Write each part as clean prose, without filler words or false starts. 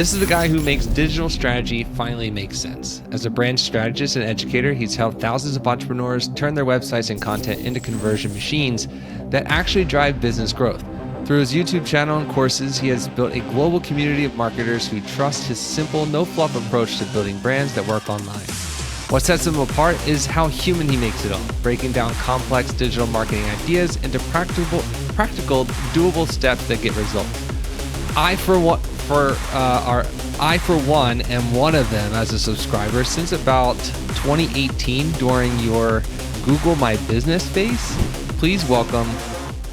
This is the guy who makes digital strategy finally make sense. As a brand strategist and educator, he's helped thousands of entrepreneurs turn their websites and content into conversion machines that actually drive business growth. Through his YouTube channel and courses, he has built a global community of marketers who trust his simple, no-fluff approach to building brands that work online. What sets him apart is how human he makes it all, breaking down complex digital marketing ideas into practical, doable steps that get results. I, for one, am one of them as a subscriber since about 2018 during your Google My Business phase. Please welcome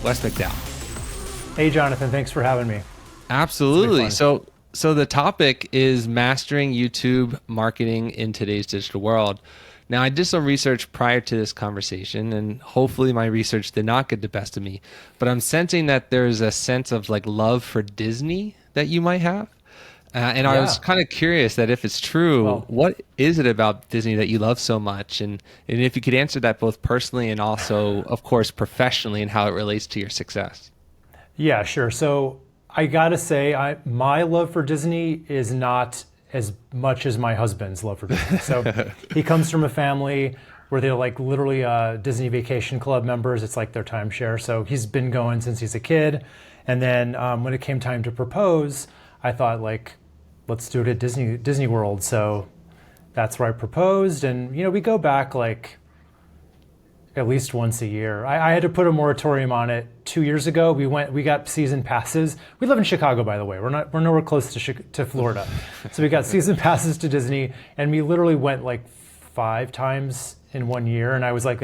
Wes McDowell. Hey, Jonathan, thanks for having me. Absolutely. So the topic is mastering YouTube marketing in today's digital world. Now, I did some research prior to this conversation, and hopefully my research did not get the best of me, but I'm sensing that there's a sense of like love for Disney that you might have. I was kind of curious that if it's true, what is it about Disney that you love so much? And if you could answer that both personally and also, of course, professionally, and how it relates to your success. Yeah, sure. So I gotta say, my love for Disney is not as much as my husband's love for Disney. So he comes from a family where they're like literally Disney Vacation Club members. It's like their timeshare. So he's been going since he's a kid. And then when it came time to propose, I thought like, let's do it at Disney World. So that's where I proposed. And we go back like at least once a year. I had to put a moratorium on it 2 years ago. We got season passes. We live in Chicago, by the way. We're nowhere close to Florida. So we got season passes to Disney, and we literally went like 5 times in 1 year. And I was like,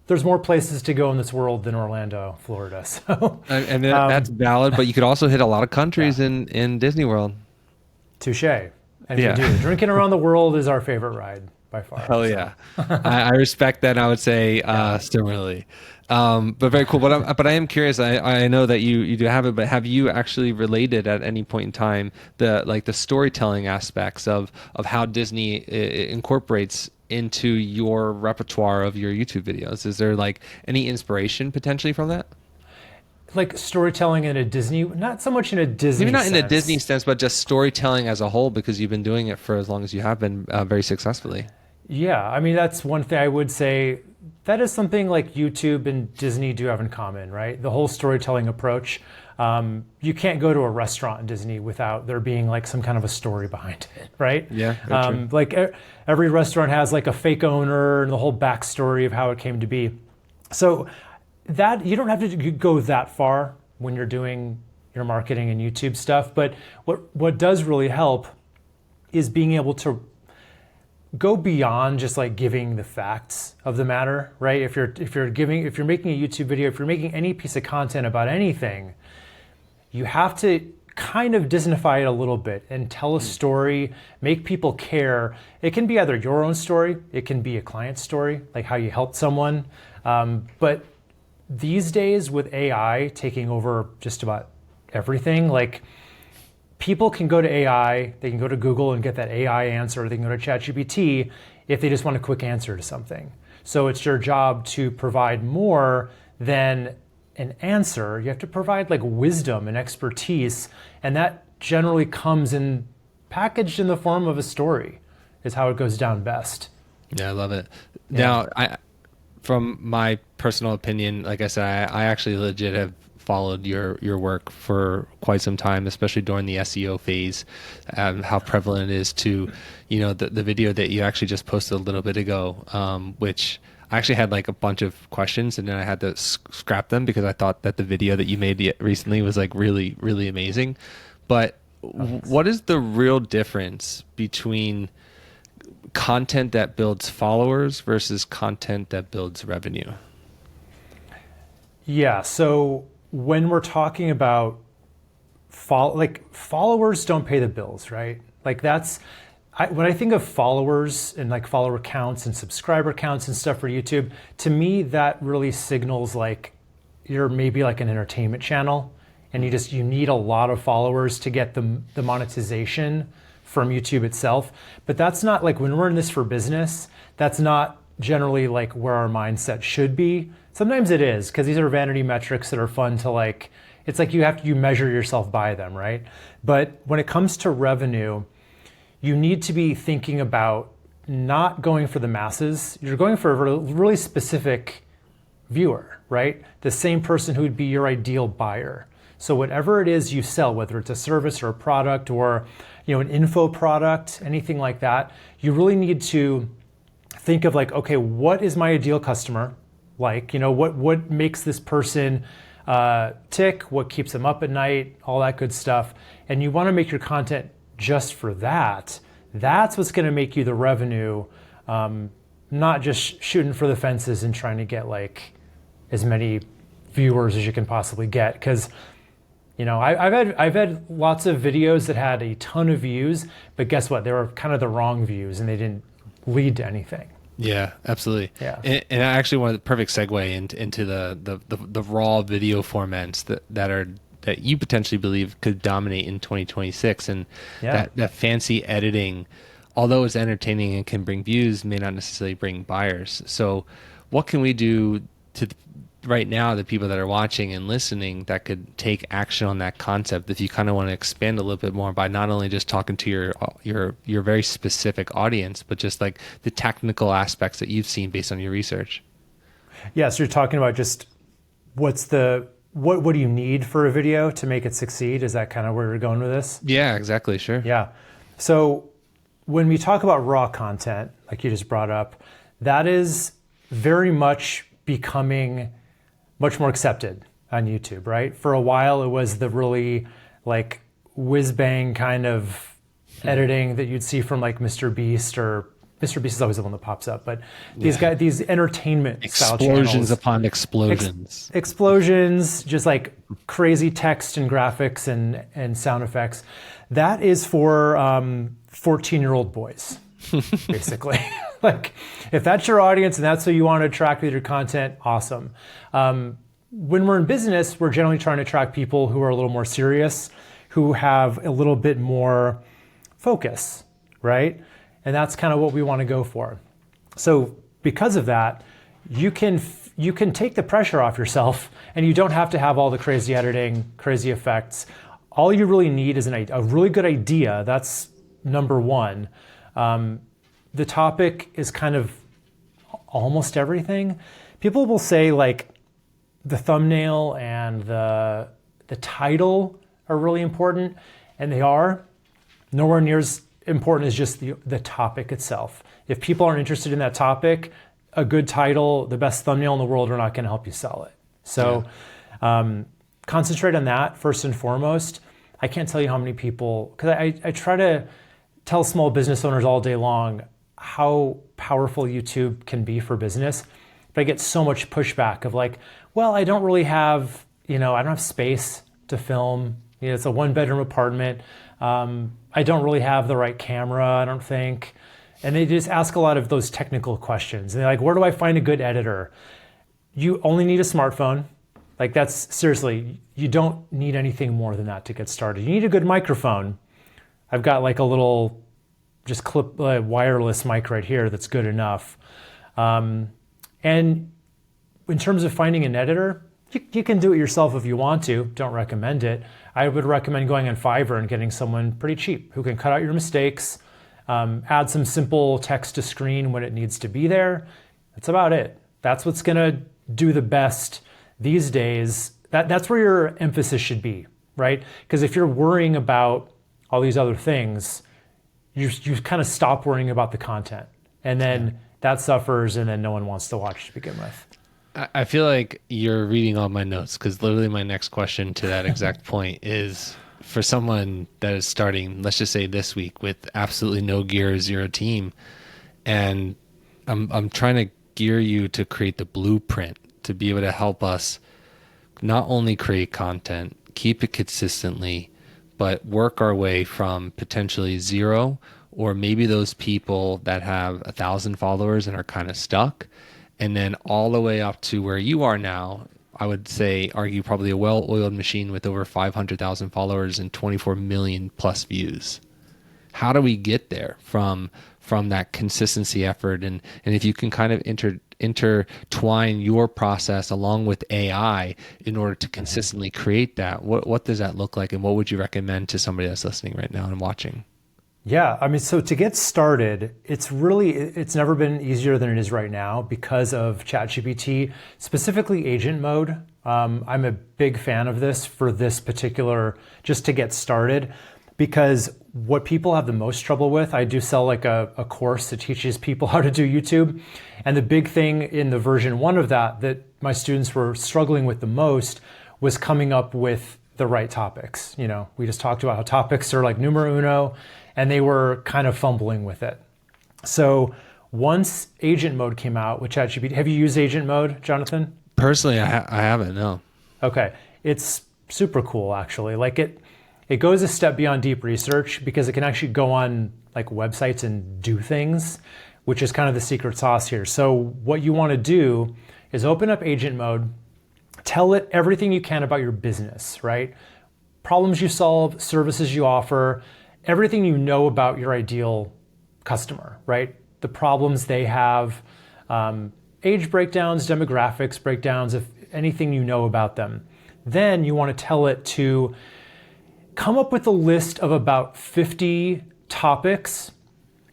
there's more places to go in this world than Orlando, Florida. So that's valid, but you could also hit a lot of countries in Disney World. Touche. And you do. Drinking around the world is our favorite ride. By far. Hell yeah. I respect that. And I would say similarly, but very cool. But I am curious. I know that you do have it, but have you actually related at any point in time the storytelling aspects of how Disney incorporates into your repertoire of your YouTube videos? Is there like any inspiration potentially from that? Like storytelling in a Disney, not so much in a Disney maybe not sense. In a Disney sense, but just storytelling as a whole, because you've been doing it for as long as you have been, very successfully. Yeah, I mean, that's one thing I would say. That is something like YouTube and Disney do have in common, right? The whole storytelling approach. You can't go to a restaurant in Disney without there being like some kind of a story behind it, right? Yeah. Like every restaurant has like a fake owner and the whole backstory of how it came to be. So that you don't have to go that far when you're doing your marketing and YouTube stuff. But what does really help is being able to go beyond just like giving the facts of the matter, right? If you're making a YouTube video, if you're making any piece of content about anything, you have to kind of Disneyfy it a little bit and tell a story, make people care. It can be either your own story, it can be a client's story, like how you helped someone. But these days with AI taking over just about everything, like people can go to AI, they can go to Google and get that AI answer, they can go to ChatGPT if they just want a quick answer to something. So it's your job to provide more than an answer. You have to provide like wisdom and expertise, and that generally comes in packaged in the form of a story is how it goes down best. Yeah, I love it. Yeah. Now, from my personal opinion, like I said, I actually legit have followed your work for quite some time, especially during the SEO phase, how prevalent it is to, the video that you actually just posted a little bit ago, which I actually had like a bunch of questions and then I had to scrap them because I thought that the video that you made recently was like really, really amazing. But what is the real difference between content that builds followers versus content that builds revenue? Yeah, so when we're talking about followers don't pay the bills, right? Like when I think of followers and like follower counts and subscriber counts and stuff for YouTube, to me that really signals like you're maybe like an entertainment channel and you need a lot of followers to get the monetization from YouTube itself. But that's not like, when we're in this for business, that's not generally like where our mindset should be. Sometimes it is, because these are vanity metrics that are fun to like, It's like you measure yourself by them, right? But when it comes to revenue, you need to be thinking about not going for the masses. You're going for a really specific viewer, right? The same person who would be your ideal buyer. So whatever it is you sell, whether it's a service or a product or an info product, anything like that, you really need to think of like, okay, what is my ideal customer like? What makes this person tick? What keeps them up at night? All that good stuff. And you want to make your content just for that. That's what's going to make you the revenue, not just shooting for the fences and trying to get like as many viewers as you can possibly get. Because I've had lots of videos that had a ton of views, but guess what? They were kind of the wrong views and they didn't lead to anything. Yeah, absolutely. Yeah. And I actually want the perfect segue into the raw video formats that you potentially believe could dominate in 2026, and that fancy editing, although it's entertaining and can bring views, may not necessarily bring buyers. So what can we do to right now, the people that are watching and listening, that could take action on that concept, if you kind of want to expand a little bit more by not only just talking to your very specific audience, but just like the technical aspects that you've seen based on your research? Yeah, so you're talking about just what do you need for a video to make it succeed? Is that kind of where you're going with this? Yeah, exactly. Sure. Yeah. So when we talk about raw content, like you just brought up, that is very much becoming much more accepted on YouTube, right? For a while, it was the really like whiz bang kind of editing that you'd see from like Mr. Beast, or Mr. Beast is always the one that pops up, but these guys, these entertainment style channels. Explosions upon explosions. Explosions, just like crazy text and graphics and sound effects. That is for 14-year-old boys, basically. Like, if that's your audience and that's who you want to attract with your content, awesome. When we're in business, we're generally trying to attract people who are a little more serious, who have a little bit more focus, right? And that's kind of what we want to go for. So because of that, you can take the pressure off yourself, and you don't have to have all the crazy editing, crazy effects. All you really need is a really good idea. That's number one. The topic is kind of almost everything. People will say like the thumbnail and the title are really important, and they are. Nowhere near as important as just the topic itself. If people aren't interested in that topic, a good title, the best thumbnail in the world, are not going to help you sell it. So concentrate on that first and foremost. I can't tell you how many people, because I try to tell small business owners all day long how powerful YouTube can be for business, but I get so much pushback of like, well, I don't really have, I don't have space to film. It's a 1-bedroom apartment. I don't really have the right camera, I don't think. And they just ask a lot of those technical questions. And they're like, where do I find a good editor? You only need a smartphone. Like, that's seriously, you don't need anything more than that to get started. You need a good microphone. I've got like a little just clip wireless mic right here that's good enough. And in terms of finding an editor, you can do it yourself if you want to. Don't recommend it. I would recommend going on Fiverr and getting someone pretty cheap who can cut out your mistakes, add some simple text to screen when it needs to be there. That's about it. That's what's going to do the best these days. That's where your emphasis should be, right? Because if you're worrying about all these other things, you kind of stop worrying about the content. And then that suffers, and then no one wants to watch to begin with. I feel like you're reading all my notes, because literally my next question to that exact point is, for someone that is starting, let's just say this week, with absolutely no gear, zero team, and I'm trying to gear you to create the blueprint to be able to help us not only create content, keep it consistently, but work our way from potentially zero, or maybe those people that have 1,000 followers and are kind of stuck, and then all the way up to where you are now. I would say, argue probably a well-oiled machine with over 500,000 followers and 24 million plus views. How do we get there from that consistency effort? And if you can kind of intertwine your process along with AI in order to consistently create that? What does that look like, and what would you recommend to somebody that's listening right now and watching? Yeah, I mean, so to get started, it's never been easier than it is right now because of ChatGPT, specifically agent mode. I'm a big fan of this for this particular, just to get started, because what people have the most trouble with, I do sell like a course that teaches people how to do YouTube. And the big thing in the version 1 of that my students were struggling with the most was coming up with the right topics. You know, we just talked about how topics are like numero uno, and they were kind of fumbling with it. So once agent mode came out with ChatGPT, have you used agent mode, Jonathan? Personally, I haven't, no. Okay, it's super cool actually. Like it goes a step beyond deep research because it can actually go on like websites and do things, which is kind of the secret sauce here. So what you want to do is open up agent mode, tell it everything you can about your business, right? Problems you solve, services you offer, everything you know about your ideal customer, right? The problems they have, age breakdowns, demographics breakdowns, if anything you know about them. Then you want to tell it to come up with a list of about 50 topics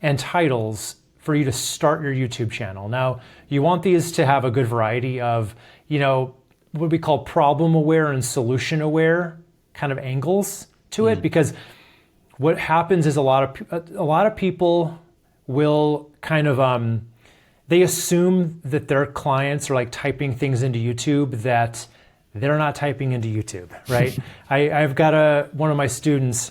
and titles for you to start your YouTube channel. Now, you want these to have a good variety of, what we call problem aware and solution aware kind of angles to it, because what happens is a lot of people will kind of they assume that their clients are like typing things into YouTube that they're not typing into YouTube, right? I've got one of my students,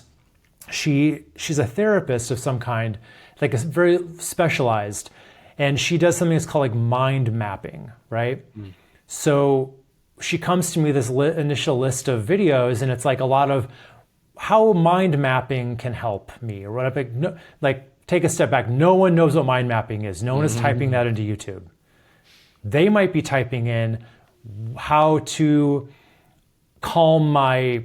she's a therapist of some kind, like a very specialized, and she does something that's called like mind mapping, right? So she comes to me with this initial list of videos, and it's like a lot of how mind mapping can help me, or what take a step back. No one knows what mind mapping is. No one is typing that into YouTube. They might be typing in how to calm my,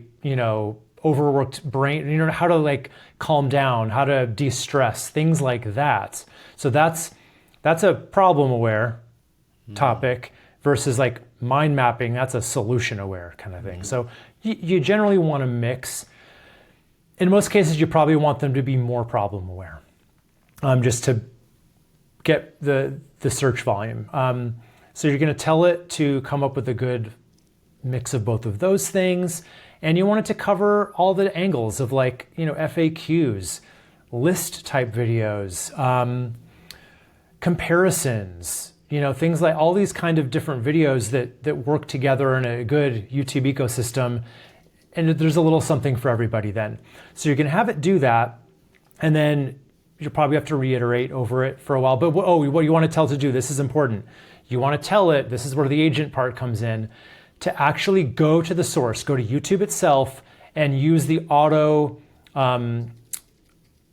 overworked brain, how to like calm down, how to de-stress, things like that. So that's a problem aware topic versus like mind mapping. That's a solution aware kind of thing. So you generally want to mix. In most cases, you probably want them to be more problem aware, just to get the search volume. So you're going to tell it to come up with a good mix of both of those things. And you want it to cover all the angles of like, FAQs, list type videos, comparisons, things like all these kind of different videos that work together in a good YouTube ecosystem. And there's a little something for everybody then. So you're going to have it do that. And then you'll probably have to reiterate over it for a while. But what you want to tell it to do, this is important. You want to tell it, this is where the agent part comes in, to actually go to the source, go to YouTube itself and use the auto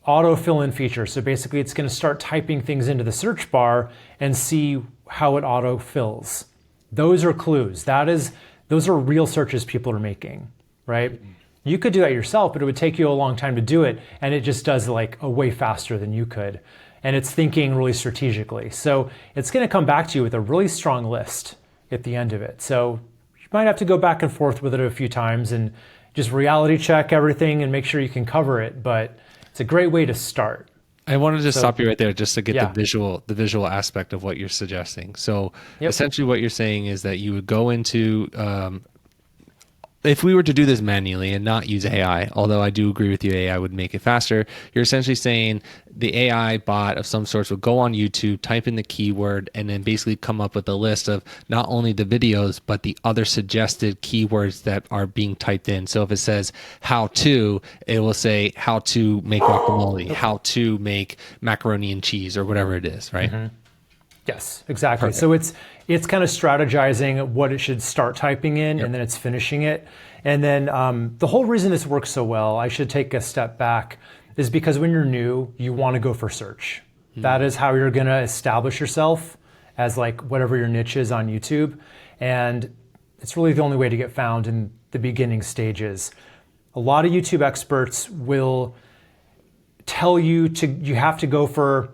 fill-in feature. So basically it's going to start typing things into the search bar and see how it auto fills. Those are clues. Those are real searches people are making, right? You could do that yourself, but it would take you a long time to do it. And it just does like a way faster than you could. And it's thinking really strategically. So it's going to come back to you with a really strong list at the end of it. So you might have to go back and forth with it a few times and just reality check everything and make sure you can cover it. But it's a great way to start. I wanted to stop you right there just to get the visual aspect of what you're suggesting. So essentially what you're saying is that you would go into, if we were to do this manually and not use AI, although I do agree with you, AI would make it faster, you're essentially saying the AI bot of some sorts would go on YouTube, type in the keyword, and then basically come up with a list of not only the videos, but the other suggested keywords that are being typed in. So if it says how to, it will say how to make guacamole, how to make macaroni and cheese, or whatever it is, right? Mm-hmm. Yes, exactly. Perfect. So it's kind of strategizing what it should start typing in, and then it's finishing it. And then the whole reason this works so well, I should take a step back, is because when you're new, you want to go for search. That is how you're going to establish yourself as like whatever your niche is on YouTube. And it's really the only way to get found in the beginning stages. A lot of YouTube experts will tell you you have to go for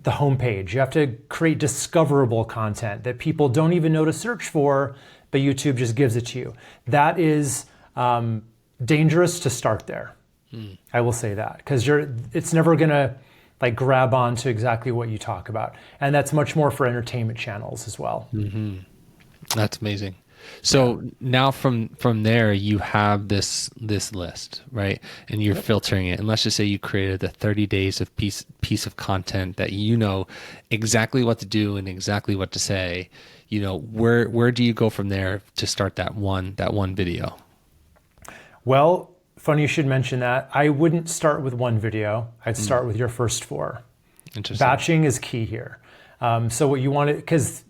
the homepage. You have to create discoverable content that people don't even know to search for, but YouTube just gives it to you. That is dangerous to start there. I will say that, because it's never gonna like grab on to exactly what you talk about. And that's much more for entertainment channels as well. That's amazing. So now from there, you have this list, right? And you're filtering it. And let's just say you created the 30 days of piece of content that you know exactly what to do and exactly what to say. You know, where do you go from there to start that one video? Well, funny you should mention that. I wouldn't start with one video. I'd start with your first 4. Interesting. Batching is key here. So what you want to, because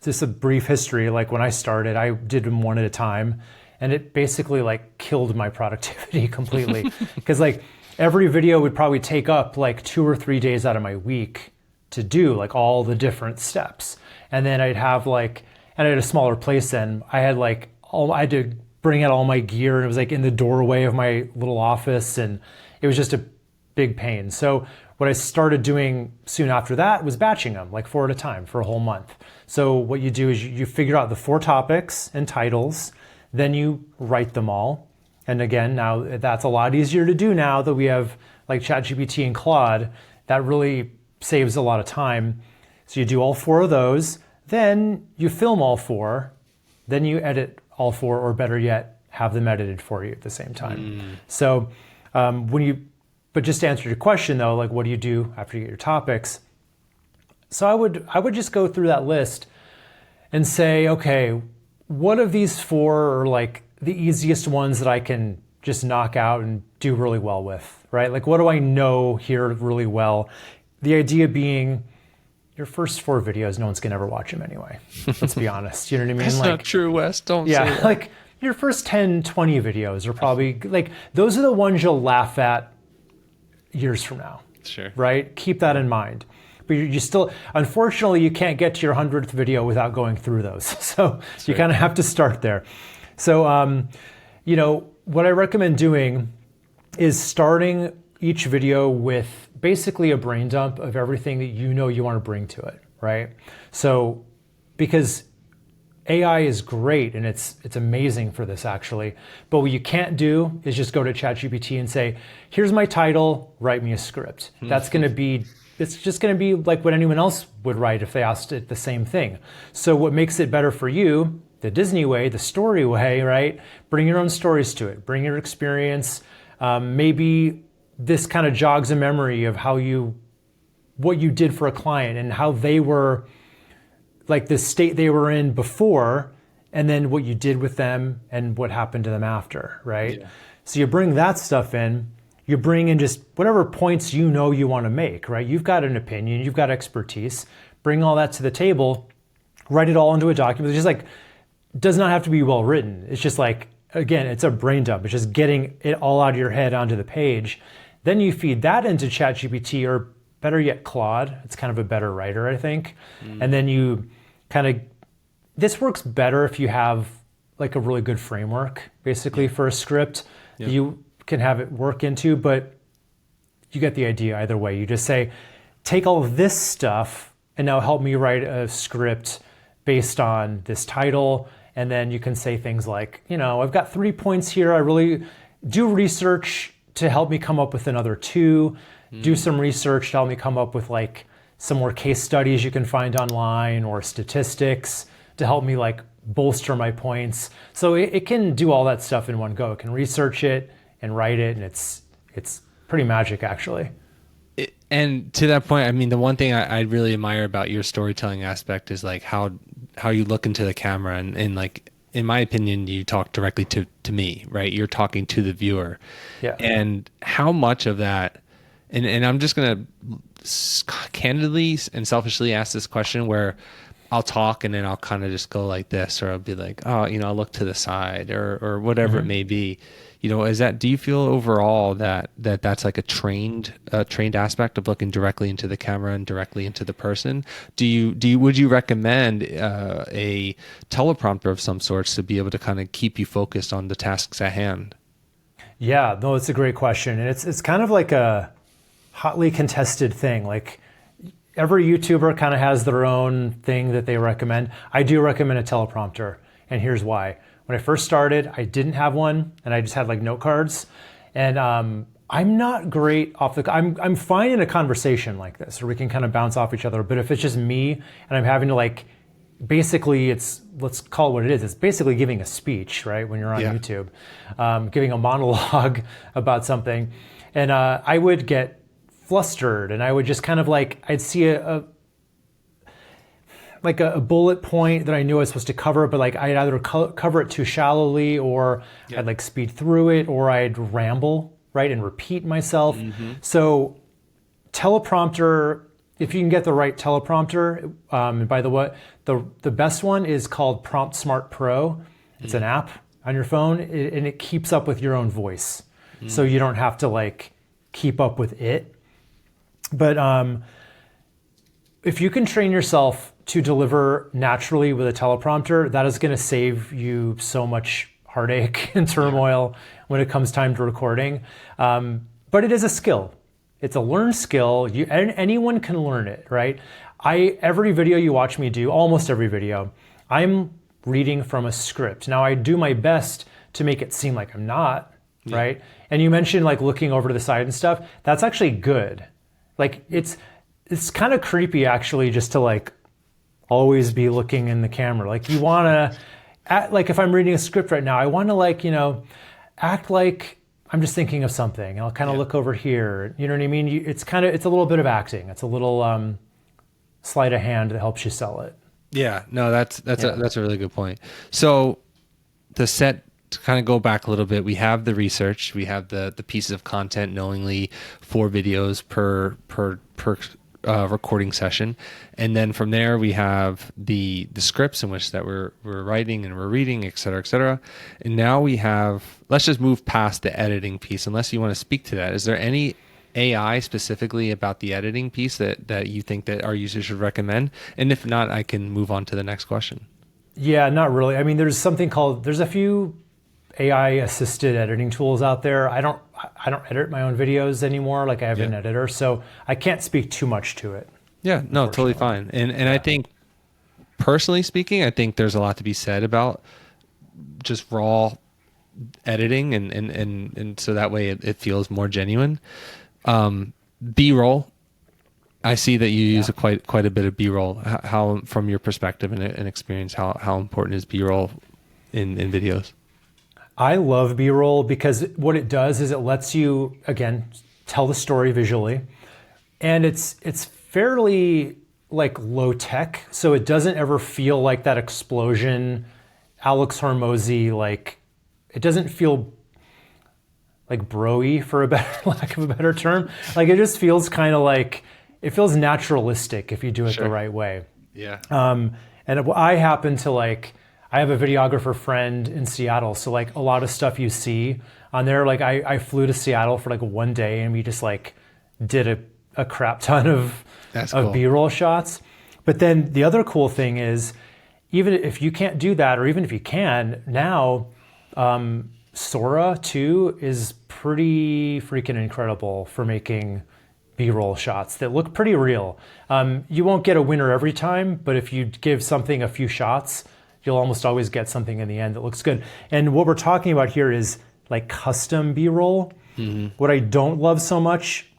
just a brief history, like when I started, I did them one at a time, and it basically like killed my productivity completely. Because like every video would probably take up like 2 or 3 days out of my week to do like all the different steps. And then I'd have like, and I had a smaller place then, I had to bring out all my gear, and it was like in the doorway of my little office, and it was just a big pain. So what I started doing soon after that was batching them, like 4 at a time for a whole month. So what you do is you figure out the 4 topics and titles, then you write them all. And again, now that's a lot easier to do now that we have like ChatGPT and Claude. That really saves a lot of time. So you do all 4 of those, then you film all 4, then you edit all 4, or better yet, have them edited for you at the same time. So but just to answer your question though, like what do you do after you get your topics? So I would just go through that list and say, okay, what of these 4 are like the easiest ones that I can just knock out and do really well with, right? Like what do I know here really well? The idea being your first 4 videos, no one's gonna ever watch them anyway. Let's be honest, you know what I mean? That's like, not true, Wes, don't say that. like your first 10, 20 videos are probably like, those are the ones you'll laugh at years from now. Sure. Right? Keep that in mind. But you still, unfortunately, you can't get to your 100th video without going through those. So you kind of have to start there. So, you know, what I recommend doing is starting each video with basically a brain dump of everything that you know you want to bring to it, right? So, because AI is great and it's amazing for this actually, but what you can't do is just go to ChatGPT and say, here's my title, write me a script. That's going to be, it's just going to be like what anyone else would write if they asked it the same thing. So what makes it better for you, the Disney way, the story way, right? Bring your own stories to it, bring your experience. Maybe this kind of jogs a memory of what you did for a client and how they were, like the state they were in before, and then what you did with them and what happened to them after, right? Yeah. So you bring that stuff in, you bring in just whatever points you know you want to make, right? You've got an opinion, you've got expertise, bring all that to the table, write it all into a document. It's just like, does not have to be well written. It's just like, again, it's a brain dump. It's just getting it all out of your head onto the page. Then you feed that into ChatGPT, or better yet, Claude. It's kind of a better writer, I think. And then you kind of, this works better if you have like a really good framework, basically, for a script that you can have it work into, but you get the idea either way. You just say, take all of this stuff and now help me write a script based on this title. And then you can say things like, you know, I've got 3 points here. I really do research to help me come up with another 2. Do some research to help me come up with like some more case studies you can find online, or statistics to help me like bolster my points. So it can do all that stuff in one go. It can research it and write it, and it's pretty magic actually. And to that point, I mean, the one thing I really admire about your storytelling aspect is like how you look into the camera, and like, in my opinion, you talk directly to me, right? You're talking to the viewer. Yeah. And how much of that, and I'm just going to candidly and selfishly ask this question, where I'll talk and then I'll kind of just go like this, or I'll be like, oh, you know, I'll look to the side, or whatever it may be. You know, do you feel overall that's like a trained aspect of looking directly into the camera and directly into the person? Would you recommend a teleprompter of some sorts to be able to kind of keep you focused on the tasks at hand? Yeah, no, it's a great question. And it's kind of like a hotly contested thing. Like, every YouTuber kind of has their own thing that they recommend. I do recommend a teleprompter, and here's why. When I first started, I didn't have one, and I just had like note cards, and I'm not great off the. I'm fine in a conversation like this, where we can kind of bounce off each other. But if it's just me and I'm having to like, basically, let's call it what it is. It's basically giving a speech, right? When you're on YouTube, giving a monologue about something, and I would get flustered, and I would just kind of like, I'd see a bullet point that I knew I was supposed to cover, but like I'd either cover it too shallowly, or I'd like speed through it, or I'd ramble, right, and repeat myself. So teleprompter, if you can get the right teleprompter, and by the way, the best one is called Prompt Smart Pro. It's an app on your phone, and it keeps up with your own voice, so you don't have to like keep up with it. But if you can train yourself to deliver naturally with a teleprompter, that is going to save you so much heartache and turmoil when it comes time to recording. But it is a skill. It's a learned skill. Anyone can learn it, right? Every video you watch me do, almost every video, I'm reading from a script. Now I do my best to make it seem like I'm not, right? And you mentioned like looking over to the side and stuff. That's actually good. Like it's kind of creepy actually, just to like always be looking in the camera. Like you want to, like if I'm reading a script right now, I want to like, act like I'm just thinking of something, and I'll kind of look over here. You know what I mean? It's a little bit of acting. It's a little sleight of hand that helps you sell it. Yeah, no, that's a really good point. So to kind of go back a little bit, we have the research, we have the pieces of content, knowingly 4 videos per recording session, and then from there we have the scripts in which that we're writing and we're reading, et cetera, and now we have. Let's just move past the editing piece, unless you want to speak to that. Is there any AI specifically about the editing piece that you think that our users should recommend? And if not, I can move on to the next question. Yeah, not really. I mean, there's a few AI assisted editing tools out there. I don't edit my own videos anymore. Like I have an editor, so I can't speak too much to it. Yeah, no, totally fine. And I think, personally speaking, I think there's a lot to be said about just raw editing, and so that way it feels more genuine. B-roll, I see that you use quite a bit of B-roll. How, from your perspective and experience, how important is B-roll in videos? I love B-roll because what it does is it lets you, again, tell the story visually, and it's fairly like low tech, so it doesn't ever feel like that explosion, Alex Hormozy, like it doesn't feel like bro-y, for a better lack of a better term. Like it just feels kind of like, it feels naturalistic if you do it the right way. Yeah. And I happen to like, I have a videographer friend in Seattle, so like a lot of stuff you see on there, like I flew to Seattle for like one day, and we just like did a crap ton of B-roll shots. But then the other cool thing is, even if you can't do that, or even if you can, now Sora 2 is pretty freaking incredible for making B-roll shots that look pretty real. You won't get a winner every time, but if you give something a few shots, you'll almost always get something in the end that looks good. And what we're talking about here is like custom B-roll. Mm-hmm. What I don't love so much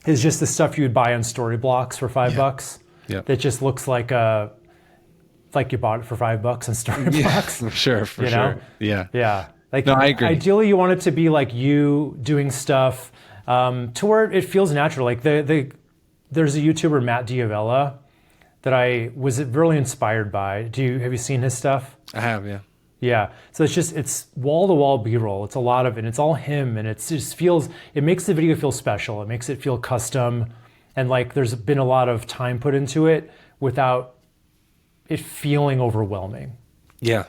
is just the stuff you would buy on Storyblocks for $5. Yeah. That just looks like you bought it for $5 on Storyblocks. Yeah, for sure. Yeah. Yeah. Like, no, I agree. Ideally, you want it to be like you doing stuff to where it feels natural. Like there's a YouTuber, Matt Diavella, that I was really inspired by. Have you seen his stuff? I have, yeah. Yeah. So it's wall-to-wall B-roll. It's a lot of it. And it's all him, and it makes the video feel special. It makes it feel custom, and like there's been a lot of time put into it without it feeling overwhelming. Yeah.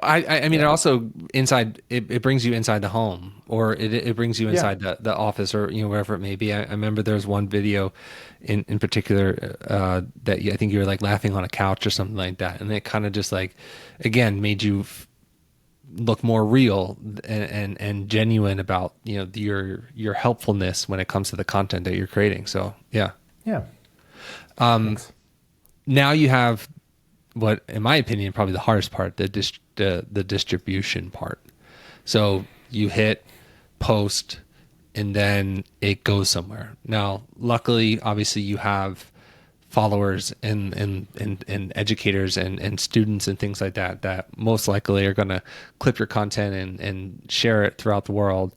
I mean, it also it brings you inside the home, or it brings you inside the office, or wherever it may be. I remember there was one video in particular that I think you were like laughing on a couch or something like that, and it kind of just like, again, made you look more real and genuine about your helpfulness when it comes to the content that you're creating. So yeah. Thanks. Now you have what, in my opinion, probably the hardest part, the distribution part. So you hit post and then it goes somewhere. Now, luckily, obviously you have followers and educators and students and things like that that most likely are going to clip your content and share it throughout the world.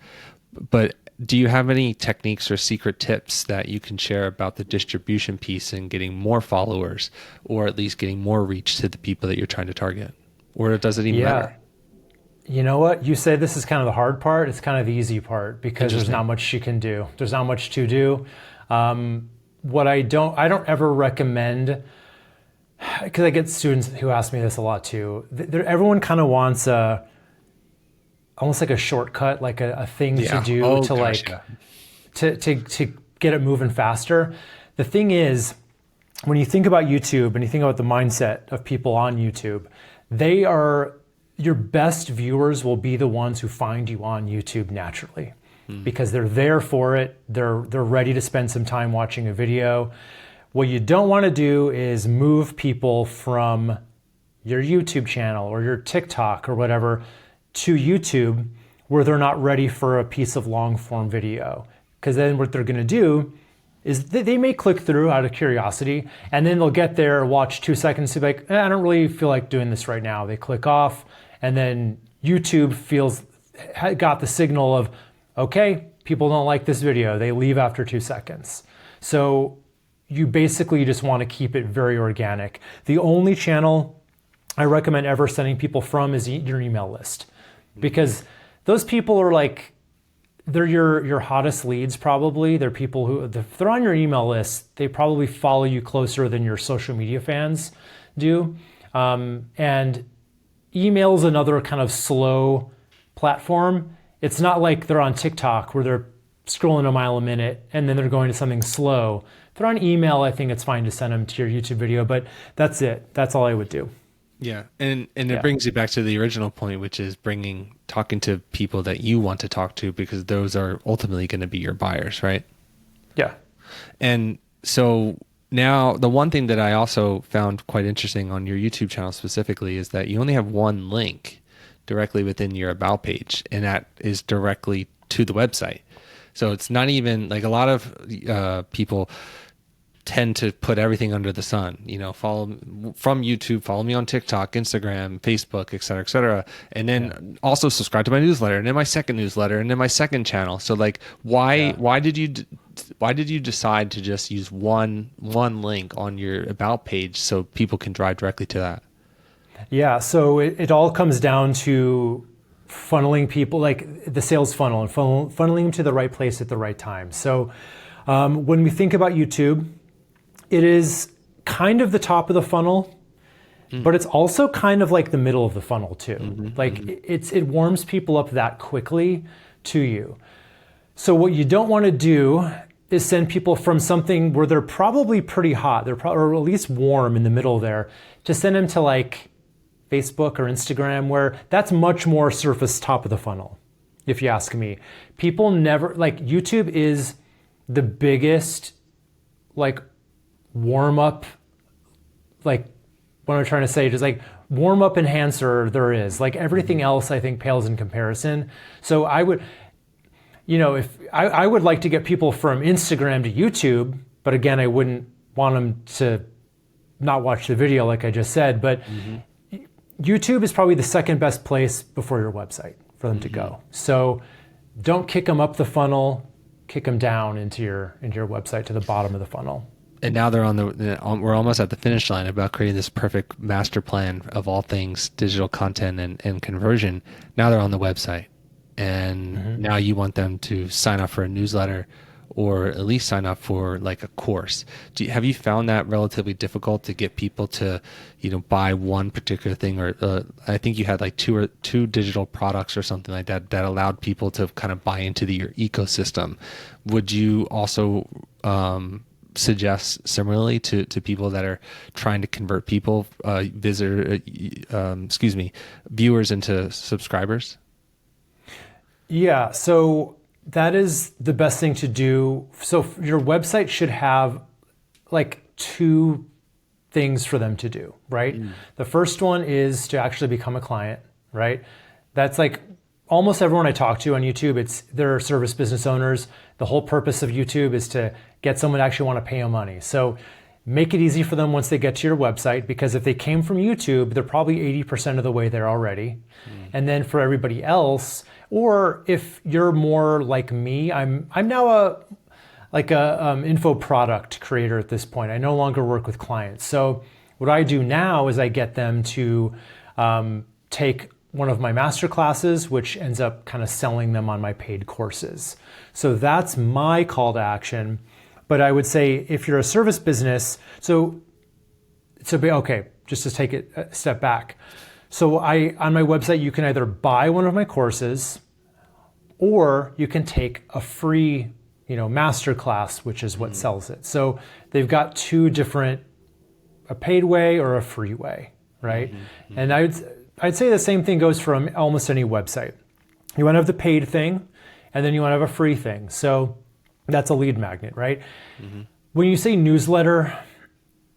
But do you have any techniques or secret tips that you can share about the distribution piece and getting more followers, or at least getting more reach to the people that you're trying to target? Or does it even matter? You know what? You say this is kind of the hard part. It's kind of the easy part because there's not much you can do. There's not much to do. What I don't ever recommend, because I get students who ask me this a lot too. Everyone kind of wants almost like a shortcut, like a thing to do to get it moving faster. The thing is, when you think about YouTube and you think about the mindset of people on YouTube, your best viewers will be the ones who find you on YouTube naturally. Because they're there for it. They're ready to spend some time watching a video. What you don't want to do is move people from your YouTube channel or your TikTok or whatever to YouTube where they're not ready for a piece of long form video. Because then what they're going to do is they may click through out of curiosity, and then they'll get there, watch 2 seconds, and be like, I don't really feel like doing this right now. They click off, and then YouTube got the signal of, okay, people don't like this video. They leave after 2 seconds. So you basically just want to keep it very organic. The only channel I recommend ever sending people from is your email list, because those people are like, they're your hottest leads probably. They're people who, if they're on your email list, they probably follow you closer than your social media fans do. And email is another kind of slow platform. It's not like they're on TikTok where they're scrolling a mile a minute and then they're going to something slow. If they're on email, I think it's fine to send them to your YouTube video, but that's it. That's all I would do. Yeah. And it brings you back to the original point, which is talking to people that you want to talk to, because those are ultimately going to be your buyers, right? Yeah. And so now the one thing that I also found quite interesting on your YouTube channel specifically is that you only have one link directly within your about page, and that is directly to the website. So it's not even like a lot of people tend to put everything under the sun, follow from YouTube, follow me on TikTok, Instagram, Facebook, et cetera, and then also subscribe to my newsletter, and then my second newsletter, and then my second channel. So like, why did you decide to just use one link on your about page so people can drive directly to that? Yeah, so it all comes down to funneling people, like the sales funnel, and funneling them to the right place at the right time. So when we think about YouTube, it is kind of the top of the funnel, but it's also kind of like the middle of the funnel too. It warms people up that quickly to you. So what you don't want to do is send people from something where they're probably pretty hot, or at least warm in the middle there, to send them to like Facebook or Instagram, where that's much more surface top of the funnel, if you ask me. People never, YouTube is the biggest, warm up, what I'm trying to say, just warm up enhancer there is. Everything else I think pales in comparison. So I would, if I would like to get people from Instagram to YouTube, but again, I wouldn't want them to not watch the video like I just said, but YouTube is probably the second best place before your website for them to go. So don't kick them up the funnel, kick them down into your website to the bottom of the funnel. And now they're we're almost at the finish line about creating this perfect master plan of all things digital content and conversion. Now they're on the website, and now you want them to sign up for a newsletter, or at least sign up for like a course. Have you found that relatively difficult to get people to, buy one particular thing? Or I think you had like two digital products or something like that allowed people to kind of buy into your ecosystem. Would you also suggest similarly to people that are trying to convert people, viewers into subscribers? Yeah, so that is the best thing to do. So your website should have two things for them to do, right? The first one is to actually become a client, right? That's like almost everyone I talk to on YouTube, they're service business owners. The whole purpose of YouTube is to get someone to actually want to pay them money. So make it easy for them once they get to your website, because if they came from YouTube, they're probably 80% of the way there already. And then for everybody else, or if you're more like me, I'm now a info product creator at this point. I no longer work with clients. So what I do now is I get them to take one of my master classes, which ends up kind of selling them on my paid courses. So that's my call to action. But I would say if you're a service business, okay, just to take it a step back. So on my website, you can either buy one of my courses, or you can take a free master class, which is what sells it. So they've got two different, a paid way or a free way, right? And I'd say the same thing goes from almost any website. You want to have the paid thing, and then you want to have a free thing. So that's a lead magnet, right? When you say newsletter,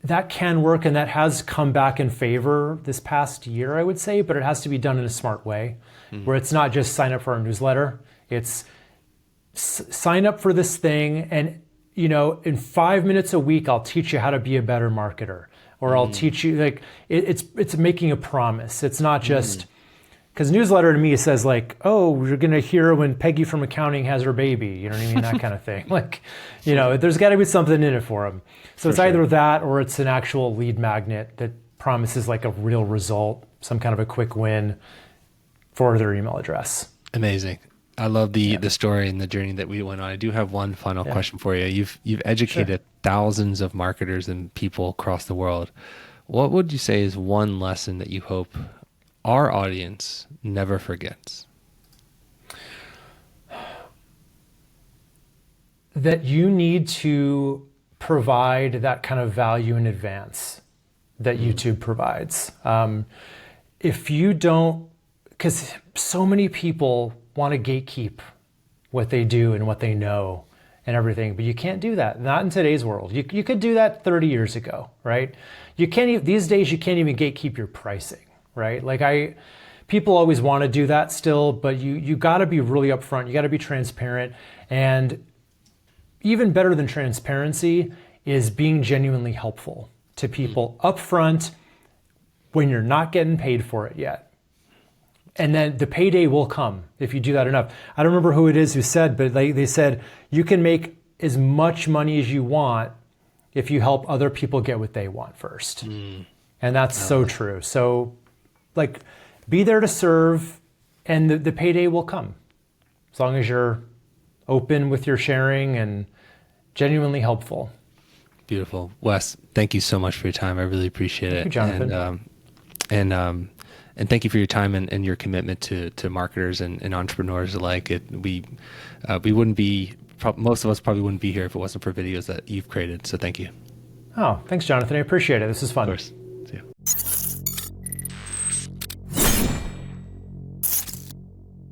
that can work, and that has come back in favor this past year, I would say, but it has to be done in a smart way, where it's not just sign up for our newsletter. It's sign up for this thing, and in 5 minutes a week, I'll teach you how to be a better marketer, or I'll teach you, like, it's making a promise. It's not just, because newsletter to me says like, oh, you're going to hear when Peggy from accounting has her baby, you know what I mean? That kind of thing. Like, there's got to be something in it for them. So it's either that, or it's an actual lead magnet that promises like a real result, some kind of a quick win for their email address. Amazing. I love the story and the journey that we went on. I do have one final question for you. You've educated thousands of marketers and people across the world. What would you say is one lesson that you hope our audience never forgets? That you need to provide that kind of value in advance that YouTube provides. If you don't, because so many people want to gatekeep what they do and what they know and everything, but you can't do that. Not in today's world. You could do that 30 years ago, right? You can't even, these days you can't even gatekeep your pricing, right? Like people always want to do that still, but you got to be really upfront. You got to be transparent, and even better than transparency is being genuinely helpful to people upfront when you're not getting paid for it yet. And then the payday will come if you do that enough. I don't remember who it is who said, but they said you can make as much money as you want if you help other people get what they want first. And that's so true. So like, be there to serve, and the payday will come as long as you're open with your sharing and genuinely helpful. Beautiful. Wes, thank you so much for your time. I really appreciate it. Thank you, Jonathan. And thank you for your time and your commitment to marketers and entrepreneurs alike. We wouldn't be, most of us probably wouldn't be here if it wasn't for videos that you've created. So thank you. Oh, thanks, Jonathan. I appreciate it. This is fun. Of course.